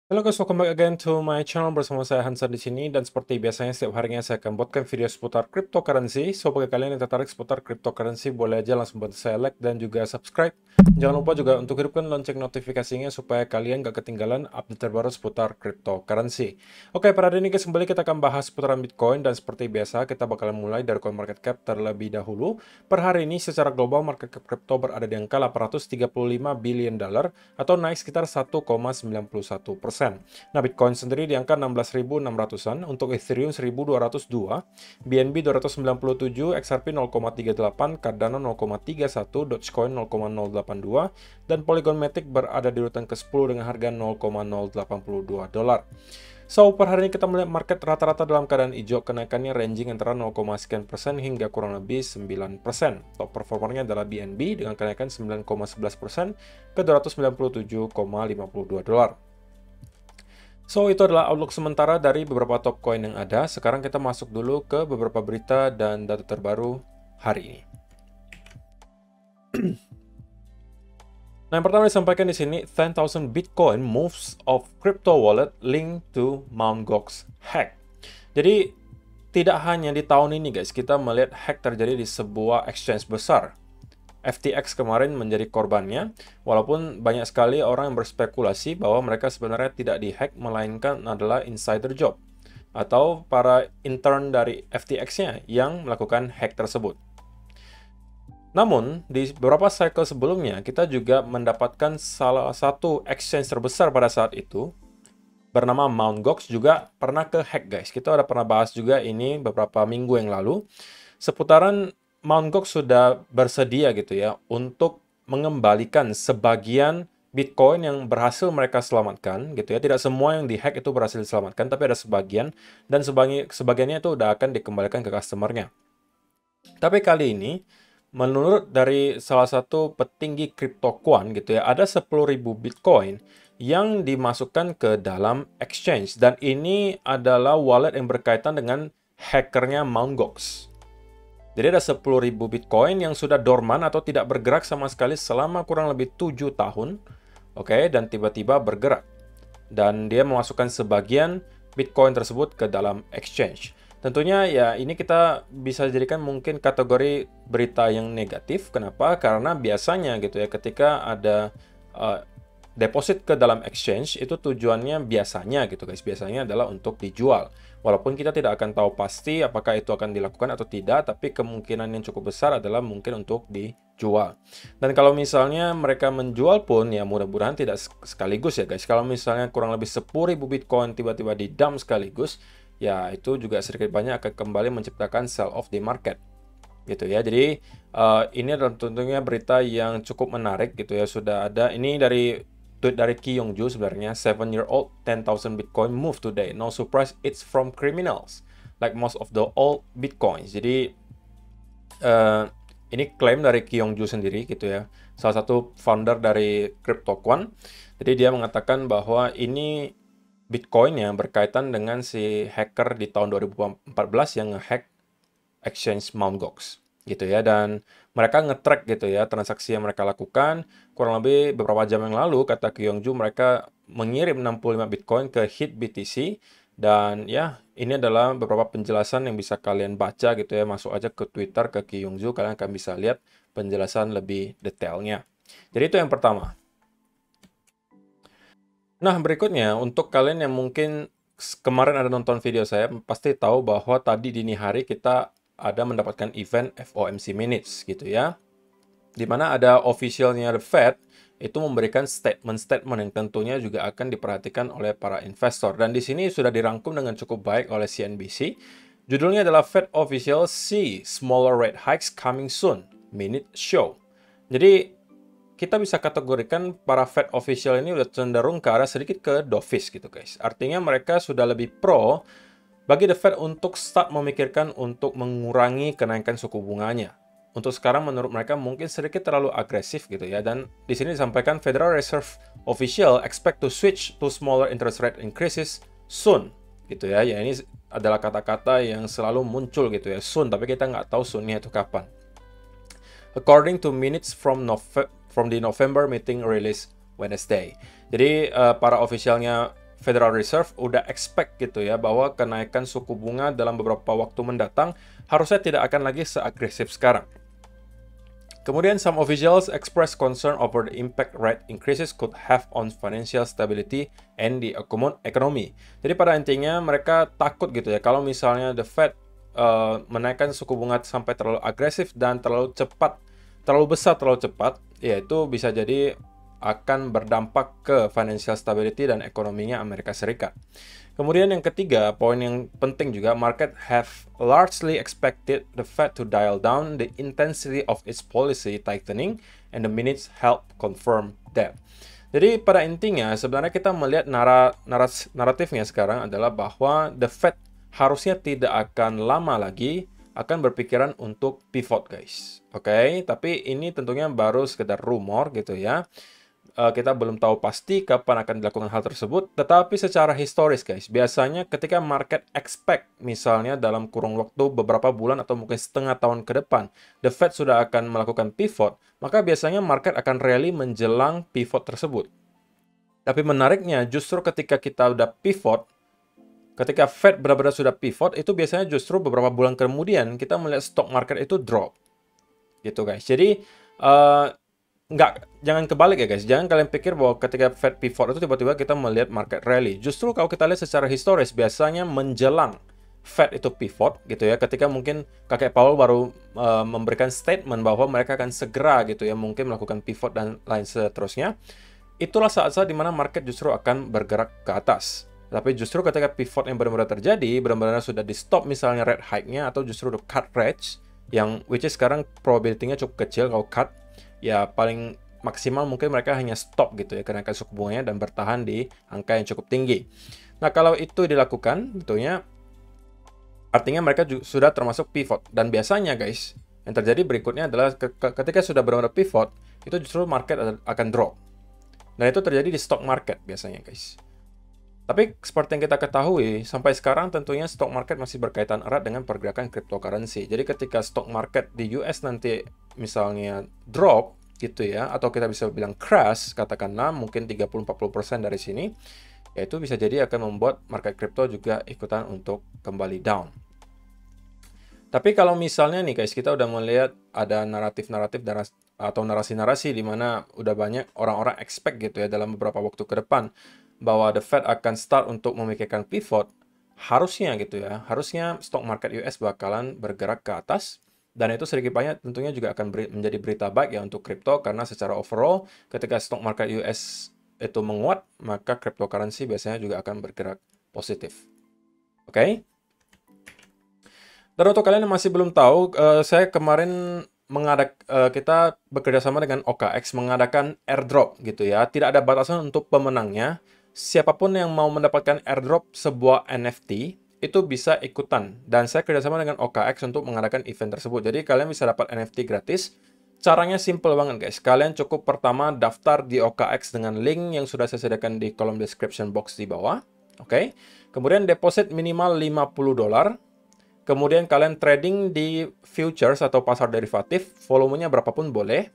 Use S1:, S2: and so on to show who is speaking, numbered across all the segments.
S1: Halo guys, welcome back again to my channel bersama saya Hansa di sini dan seperti biasanya setiap harinya saya akan buatkan video seputar cryptocurrency. So bagi kalian yang tertarik seputar cryptocurrency boleh aja langsung bantu saya like dan juga subscribe. Jangan lupa juga untuk hidupkan lonceng notifikasinya supaya kalian gak ketinggalan update terbaru seputar cryptocurrency. Oke, pada hari ini guys kembali kita akan bahas seputaran Bitcoin dan seperti biasa kita bakalan mulai dari CoinMarketCap terlebih dahulu. Per hari ini secara global market cap crypto berada di angka 835 billion dollar atau naik sekitar 1,91%. Nah, Bitcoin sendiri di angka 16.600-an, untuk Ethereum 1.202, BNB 297, XRP 0,38, Cardano 0,31, Dogecoin 0,082, dan Polygon Matic berada di urutan ke-10 dengan harga 0,082 dolar. So, per hari ini kita melihat market rata-rata dalam keadaan hijau, kenaikannya ranging antara 0, sekian persen hingga kurang lebih 9%. Top performernya adalah BNB dengan kenaikan 9,11% ke 297,52 dolar. So, itu adalah outlook sementara dari beberapa top coin yang ada. Sekarang kita masuk dulu ke beberapa berita dan data terbaru hari ini. Nah, yang pertama disampaikan di sini, 10,000 Bitcoin moves of crypto wallet linked to Mt. Gox hack. Jadi, tidak hanya di tahun ini guys, kita melihat hack terjadi di sebuah exchange besar. FTX kemarin menjadi korbannya, walaupun banyak sekali orang yang berspekulasi bahwa mereka sebenarnya tidak dihack, melainkan adalah insider job, atau para intern dari FTX-nya yang melakukan hack tersebut. Namun, di beberapa cycle sebelumnya, kita juga mendapatkan salah satu exchange terbesar pada saat itu, bernama Mt. Gox juga pernah ke hack guys. Kita udah pernah bahas juga ini beberapa minggu yang lalu, seputaran Mt. Gox sudah bersedia gitu ya untuk mengembalikan sebagian Bitcoin yang berhasil mereka selamatkan gitu ya. Tidak semua yang dihack itu berhasil diselamatkan, tapi ada sebagian dan sebagiannya itu udah akan dikembalikan ke customernya. Tapi kali ini menurut dari salah satu petinggi CryptoQuant gitu ya, ada 10.000 Bitcoin yang dimasukkan ke dalam exchange dan ini adalah wallet yang berkaitan dengan hackernya Mt. Gox. Jadi ada 10.000 Bitcoin yang sudah dorman atau tidak bergerak sama sekali selama kurang lebih 7 tahun. Oke, dan tiba-tiba bergerak. Dan dia memasukkan sebagian Bitcoin tersebut ke dalam exchange. Tentunya ya ini kita bisa jadikan mungkin kategori berita yang negatif. Kenapa? Karena biasanya gitu ya ketika ada deposit ke dalam exchange itu tujuannya biasanya gitu guys, biasanya adalah untuk dijual. Walaupun kita tidak akan tahu pasti apakah itu akan dilakukan atau tidak, tapi kemungkinan yang cukup besar adalah mungkin untuk dijual. Dan kalau misalnya mereka menjual pun ya mudah-mudahan tidak sekaligus ya guys. Kalau misalnya kurang lebih 10.000 Bitcoin tiba-tiba di-dump sekaligus, ya itu juga sedikit banyak akan kembali menciptakan sell off di market gitu ya. Jadi ini adalah tentunya berita yang cukup menarik gitu ya. Sudah ada ini dari tweet dari Ki Yongju sebenarnya, 7-year-old 10,000 Bitcoin move today. No surprise, it's from criminals. Like most of the old Bitcoins. Jadi ini klaim dari Ki Yongju sendiri gitu ya. Salah satu founder dari CryptoQuant. Jadi dia mengatakan bahwa ini Bitcoin yang berkaitan dengan si hacker di tahun 2014 yang ngehack exchange Mt. Gox gitu ya, dan mereka nge-track gitu ya transaksi yang mereka lakukan. Kurang lebih beberapa jam yang lalu kata Ki Yongju mereka mengirim 65 Bitcoin ke HIT BTC, dan ya ini adalah beberapa penjelasan yang bisa kalian baca gitu ya, masuk aja ke Twitter ke Ki Yongju, kalian akan bisa lihat penjelasan lebih detailnya. Jadi itu yang pertama. Nah, berikutnya untuk kalian yang mungkin kemarin ada nonton video saya pasti tahu bahwa tadi dini hari kita ada mendapatkan event FOMC Minutes gitu ya, di mana ada officialnya The Fed itu memberikan statement-statement yang tentunya juga akan diperhatikan oleh para investor. Dan di sini sudah dirangkum dengan cukup baik oleh CNBC. Judulnya adalah Fed Official See Smaller Rate Hikes Coming Soon, Minute Show. Jadi kita bisa kategorikan para Fed official ini udah cenderung ke arah sedikit ke dovish gitu guys. Artinya mereka sudah lebih pro bagi The Fed untuk start memikirkan untuk mengurangi kenaikan suku bunganya. Untuk sekarang menurut mereka mungkin sedikit terlalu agresif gitu ya. Dan di sini disampaikan Federal Reserve official expect to switch to smaller interest rate increases soon gitu ya. Ya ini adalah kata-kata yang selalu muncul gitu ya, soon, tapi kita nggak tahu soonnya itu kapan. According to minutes from the November meeting release Wednesday. Jadi para officialnya Federal Reserve udah expect gitu ya bahwa kenaikan suku bunga dalam beberapa waktu mendatang harusnya tidak akan lagi seagresif sekarang. Kemudian, some officials express concern over the impact rate increases could have on financial stability and the economy. Jadi pada intinya mereka takut gitu ya kalau misalnya the Fed menaikkan suku bunga sampai terlalu agresif dan terlalu cepat, terlalu besar, terlalu cepat, ya itu bisa jadi akan berdampak ke financial stability dan ekonominya Amerika Serikat. Kemudian yang ketiga, poin yang penting juga, market have largely expected the Fed to dial down the intensity of its policy tightening, and the minutes help confirm that. Jadi pada intinya sebenarnya kita melihat naratifnya sekarang adalah bahwa the Fed harusnya tidak akan lama lagi akan berpikiran untuk pivot, guys. Oke, tapi ini tentunya baru sekedar rumor gitu ya. Kita belum tahu pasti kapan akan dilakukan hal tersebut, tetapi secara historis guys, biasanya ketika market expect misalnya dalam kurun waktu beberapa bulan atau mungkin setengah tahun ke depan, the Fed sudah akan melakukan pivot, maka biasanya market akan rally menjelang pivot tersebut. Tapi menariknya, justru ketika kita udah pivot, ketika Fed benar-benar sudah pivot, itu biasanya justru beberapa bulan kemudian kita melihat stock market itu drop. Gitu guys. Jadi, jangan kebalik ya guys. Jangan kalian pikir bahwa ketika Fed pivot itu tiba-tiba kita melihat market rally. Justru kalau kita lihat secara historis, biasanya menjelang Fed itu pivot gitu ya, ketika mungkin kakek Powell baru memberikan statement bahwa mereka akan segera gitu ya, mungkin melakukan pivot dan lain seterusnya. Itulah saat-saat dimana market justru akan bergerak ke atas. Tapi justru ketika pivot yang benar-benar terjadi, benar-benar sudah di stop misalnya rate hike-nya atau justru the cut rates, yang which is sekarang probability-nya cukup kecil kalau cut, ya paling maksimal mungkin mereka hanya stop gitu ya kenaikan suku bunganya dan bertahan di angka yang cukup tinggi. Nah, kalau itu dilakukan tentunya artinya mereka sudah termasuk pivot, dan biasanya guys yang terjadi berikutnya adalah ketika sudah benar-benar pivot itu justru market akan drop, dan itu terjadi di stock market biasanya guys. Tapi seperti yang kita ketahui, sampai sekarang tentunya stock market masih berkaitan erat dengan pergerakan cryptocurrency. Jadi ketika stock market di US nanti misalnya drop gitu ya, atau kita bisa bilang crash, katakanlah mungkin 30-40% dari sini, ya itu bisa jadi akan membuat market crypto juga ikutan untuk kembali down. Tapi kalau misalnya nih guys, kita udah melihat ada naratif-naratif atau narasi-narasi di mana udah banyak orang-orang expect gitu ya dalam beberapa waktu ke depan bahwa the Fed akan start untuk memikirkan pivot, harusnya gitu ya, harusnya stock market US bakalan bergerak ke atas, dan itu sedikit banyak tentunya juga akan menjadi berita baik ya untuk kripto, karena secara overall ketika stock market US itu menguat, maka cryptocurrency biasanya juga akan bergerak positif. Oke? Dan untuk kalian yang masih belum tahu, saya kemarin kita bekerja sama dengan OKX mengadakan airdrop gitu ya. Tidak ada batasan untuk pemenangnya. Siapapun yang mau mendapatkan airdrop sebuah NFT itu bisa ikutan. Dan saya kerjasama dengan OKX untuk mengadakan event tersebut. Jadi kalian bisa dapat NFT gratis. Caranya simple banget guys. Kalian cukup pertama daftar di OKX dengan link yang sudah saya sediakan di kolom description box di bawah. Oke. Kemudian deposit minimal $50. Kemudian kalian trading di futures atau pasar derivatif. Volumenya berapapun boleh.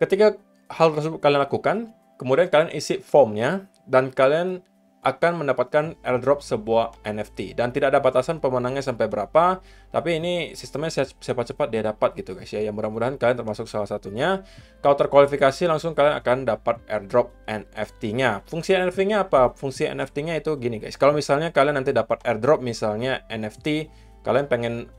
S1: Ketika hal tersebut kalian lakukan, kemudian kalian isi formnya, dan kalian akan mendapatkan airdrop sebuah NFT. Dan tidak ada batasan pemenangnya sampai berapa, tapi ini sistemnya cepat-cepat dia dapat gitu guys ya. Yang mudah-mudahan kalian termasuk salah satunya. Kalau terkualifikasi, langsung kalian akan dapat airdrop NFT-nya. Fungsi NFT-nya apa? Fungsi NFT-nya itu gini guys. Kalau misalnya kalian nanti dapat airdrop misalnya NFT, kalian pengen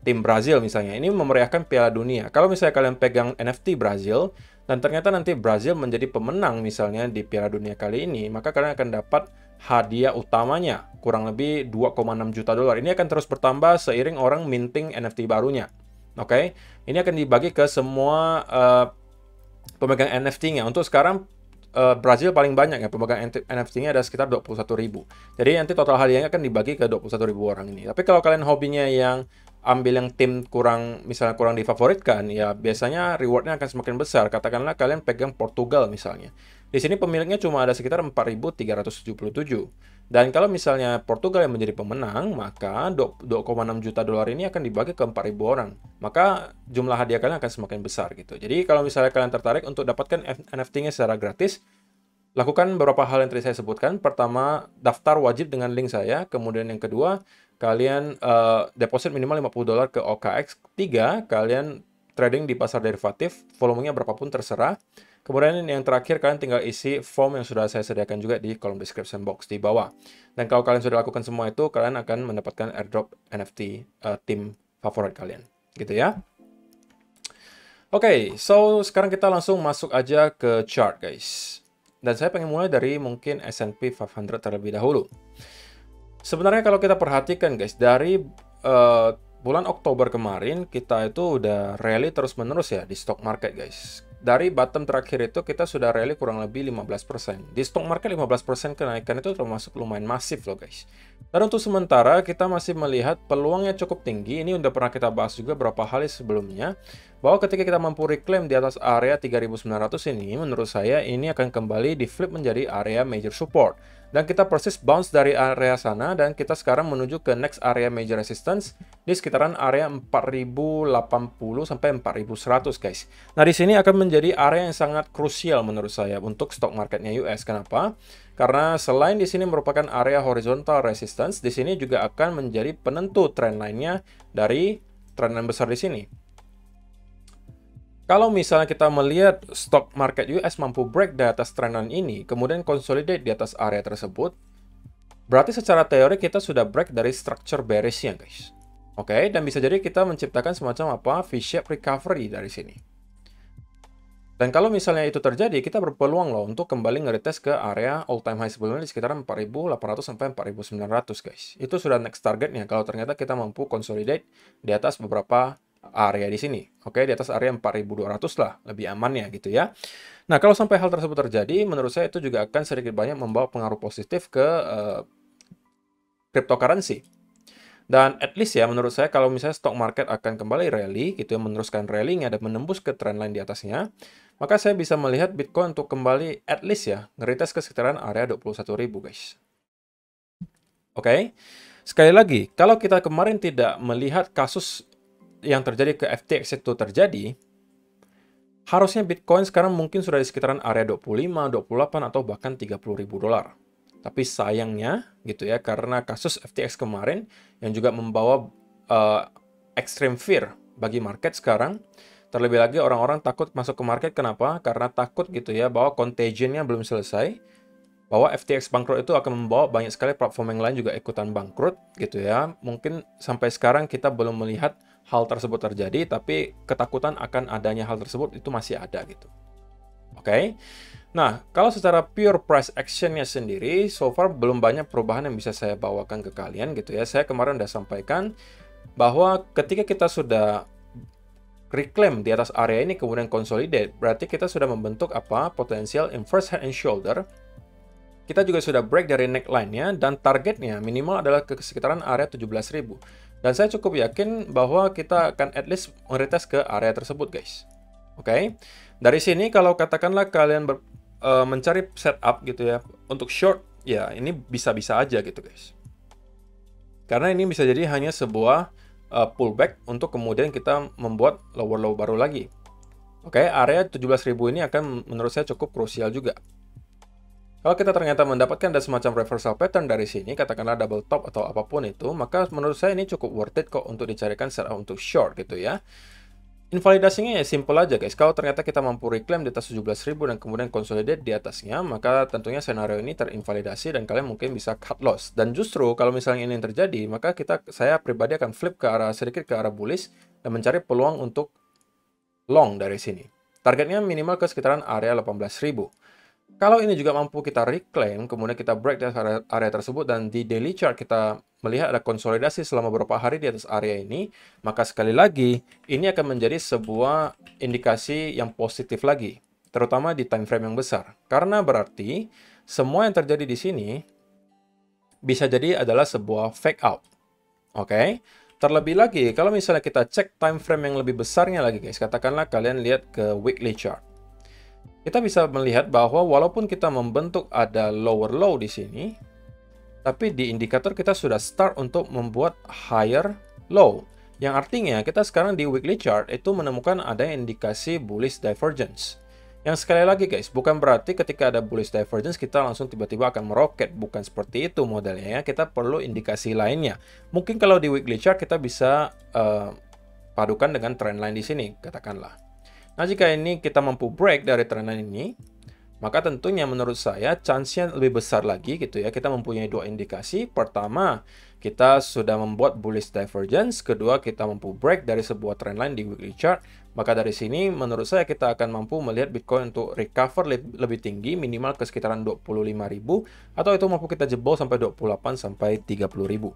S1: tim Brazil misalnya, ini memeriahkan Piala Dunia. Kalau misalnya kalian pegang NFT Brazil, dan ternyata nanti Brazil menjadi pemenang misalnya di Piala Dunia kali ini, maka kalian akan dapat hadiah utamanya, kurang lebih $2,6 juta. Ini akan terus bertambah seiring orang minting NFT barunya. Oke, ini akan dibagi ke semua pemegang NFT-nya. Untuk sekarang, Brazil paling banyak ya, pemegang NFT-nya ada sekitar 21.000. Jadi nanti total hadiahnya akan dibagi ke 21.000 orang ini. Tapi kalau kalian hobinya yang ambil yang tim misalnya kurang difavoritkan, ya biasanya rewardnya akan semakin besar. Katakanlah kalian pegang Portugal misalnya. Di sini pemiliknya cuma ada sekitar 4.377. Dan kalau misalnya Portugal yang menjadi pemenang, maka $2,6 juta ini akan dibagi ke 4.000 orang. Maka jumlah hadiah kalian akan semakin besar gitu. Jadi kalau misalnya kalian tertarik untuk dapatkan NFT-nya secara gratis, Lakukan beberapa hal yang tadi saya sebutkan. Pertama, daftar wajib dengan link saya. Kemudian yang kedua, kalian deposit minimal $50 ke OKX. Tiga, kalian trading di pasar derivatif, volumenya berapapun terserah. Kemudian yang terakhir, kalian tinggal isi form yang sudah saya sediakan juga di kolom description box di bawah. Dan kalau kalian sudah lakukan semua itu, kalian akan mendapatkan airdrop NFT tim favorit kalian. Gitu ya. Oke, so sekarang kita langsung masuk aja ke chart, guys. Dan saya pengen mulai dari mungkin S&P 500 terlebih dahulu. Sebenarnya kalau kita perhatikan, guys, dari bulan Oktober kemarin, kita itu udah rally terus-menerus ya di stock market, guys. Dari bottom terakhir itu kita sudah rally kurang lebih 15%. Di stock market 15% kenaikan itu termasuk lumayan masif loh, guys. Dan untuk sementara kita masih melihat peluangnya cukup tinggi. Ini udah pernah kita bahas juga beberapa kali sebelumnya, bahwa ketika kita mampu reclaim di atas area 3.900 ini, menurut saya ini akan kembali di flip menjadi area major support. Dan kita persis bounce dari area sana, dan kita sekarang menuju ke next area major resistance di sekitaran area 4080 sampai 4100, guys. Nah, di sini akan menjadi area yang sangat krusial menurut saya untuk stock marketnya US. Kenapa? Karena selain di sini merupakan area horizontal resistance, di sini juga akan menjadi penentu trend line-nya dari trend line besar di sini. Kalau misalnya kita melihat stock market US mampu break di atas trend line ini, kemudian consolidate di atas area tersebut, berarti secara teori kita sudah break dari structure bearish-nya, guys. Oke, dan bisa jadi kita menciptakan semacam apa V-shape recovery dari sini. Dan kalau misalnya itu terjadi, kita berpeluang loh untuk kembali nge-retest ke area all-time high sebelumnya di sekitar 4.800 sampai 4.900, guys. Itu sudah next targetnya kalau ternyata kita mampu consolidate di atas beberapa area di sini. Oke, di atas area 4.200 lah, lebih amannya gitu ya. Nah, kalau sampai hal tersebut terjadi, menurut saya itu juga akan sedikit banyak membawa pengaruh positif ke cryptocurrency. Dan at least ya, menurut saya kalau misalnya stock market akan kembali rally, gitu ya, meneruskan rally-nya dan menembus ke trendline di atasnya, maka saya bisa melihat Bitcoin untuk kembali at least ya, nge-retest ke sekitaran area 21.000, guys. Oke, sekali lagi, kalau kita kemarin tidak melihat kasus yang terjadi ke FTX itu terjadi, harusnya Bitcoin sekarang mungkin sudah di sekitaran area 25, 28, atau bahkan $30.000. Tapi sayangnya, gitu ya, karena kasus FTX kemarin yang juga membawa extreme fear bagi market sekarang, terlebih lagi orang-orang takut masuk ke market. Kenapa? Karena takut gitu ya, bahwa contagionnya belum selesai, bahwa FTX bangkrut itu akan membawa banyak sekali platform yang lain juga ikutan bangkrut, gitu ya. Mungkin sampai sekarang kita belum melihat hal tersebut terjadi, tapi ketakutan akan adanya hal tersebut itu masih ada gitu. Oke. Nah, kalau secara pure price action-nya sendiri, so far belum banyak perubahan yang bisa saya bawakan ke kalian gitu ya. Saya kemarin udah sampaikan bahwa ketika kita sudah reclaim di atas area ini kemudian consolidate, berarti kita sudah membentuk apa? Potensial inverse head and shoulder. Kita juga sudah break dari neckline-nya dan targetnya minimal adalah ke sekitaran area 17.000. Dan saya cukup yakin bahwa kita akan at least retest ke area tersebut, guys. Oke. Dari sini kalau katakanlah kalian mencari setup gitu ya untuk short, ya ini bisa-bisa aja gitu, guys. Karena ini bisa jadi hanya sebuah pullback untuk kemudian kita membuat lower low baru lagi. Oke, area 17.000 ini akan menurut saya cukup krusial juga. Kalau kita ternyata mendapatkan ada semacam reversal pattern dari sini, katakanlah double top atau apapun itu, maka menurut saya ini cukup worth it kok untuk dicarikan secara untuk short gitu ya. Invalidasinya ya simple aja, guys. Kalau ternyata kita mampu reclaim di atas 17.000 dan kemudian consolidate di atasnya, maka tentunya scenario ini terinvalidasi dan kalian mungkin bisa cut loss. Dan justru kalau misalnya ini yang terjadi, maka saya pribadi akan flip ke arah sedikit ke arah bullish dan mencari peluang untuk long dari sini. Targetnya minimal ke sekitaran area 18.000. Kalau ini juga mampu kita reclaim, kemudian kita break di area tersebut, dan di daily chart kita melihat ada konsolidasi selama beberapa hari di atas area ini, maka sekali lagi, ini akan menjadi sebuah indikasi yang positif lagi, terutama di time frame yang besar. Karena berarti, semua yang terjadi di sini bisa jadi adalah sebuah fake out. Oke? Terlebih lagi, kalau misalnya kita cek time frame yang lebih besarnya lagi, guys, katakanlah kalian lihat ke weekly chart. Kita bisa melihat bahwa walaupun kita membentuk ada lower low di sini, tapi di indikator kita sudah start untuk membuat higher low. Yang artinya kita sekarang di weekly chart itu menemukan ada indikasi bullish divergence. Yang sekali lagi guys, bukan berarti ketika ada bullish divergence kita langsung tiba-tiba akan meroket. Bukan seperti itu modelnya ya. Kita perlu indikasi lainnya. Mungkin kalau di weekly chart kita bisa padukan dengan trendline di sini, katakanlah. Nah, jika ini kita mampu break dari trendline ini, maka tentunya menurut saya chance-nya lebih besar lagi gitu ya. Kita mempunyai dua indikasi. Pertama, kita sudah membuat bullish divergence. Kedua, kita mampu break dari sebuah trendline di weekly chart. Maka dari sini menurut saya kita akan mampu melihat Bitcoin untuk recover lebih tinggi, minimal ke sekitaran 25.000, atau itu mampu kita jebol sampai 28 sampai 30.000.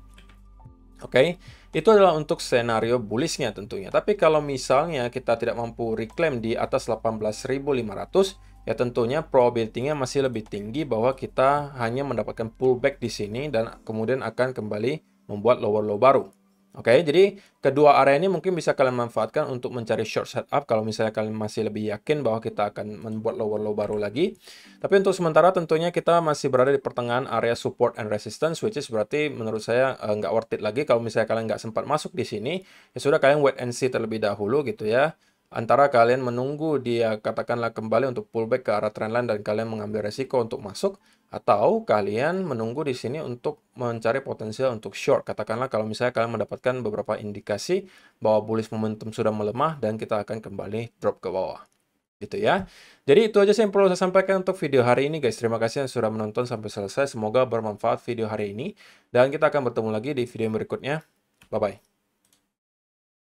S1: Oke, itu adalah untuk skenario bullishnya tentunya. Tapi kalau misalnya kita tidak mampu reclaim di atas 18.500, ya tentunya probability-nya masih lebih tinggi bahwa kita hanya mendapatkan pullback di sini dan kemudian akan kembali membuat lower low baru. Oke, jadi kedua area ini mungkin bisa kalian manfaatkan untuk mencari short setup kalau misalnya kalian masih lebih yakin bahwa kita akan membuat lower low baru lagi. Tapi untuk sementara tentunya kita masih berada di pertengahan area support and resistance, which is berarti menurut saya nggak worth it lagi kalau misalnya kalian nggak sempat masuk di sini. Ya sudah, kalian wait and see terlebih dahulu gitu ya. Antara kalian menunggu dia katakanlah kembali untuk pullback ke arah trendline dan kalian mengambil resiko untuk masuk, atau kalian menunggu di sini untuk mencari potensial untuk short. Katakanlah kalau misalnya kalian mendapatkan beberapa indikasi bahwa bullish momentum sudah melemah dan kita akan kembali drop ke bawah. Gitu ya. Jadi itu aja sih yang perlu saya sampaikan untuk video hari ini guys. Terima kasih yang sudah menonton sampai selesai. Semoga bermanfaat video hari ini. Dan kita akan bertemu lagi di video berikutnya. Bye-bye.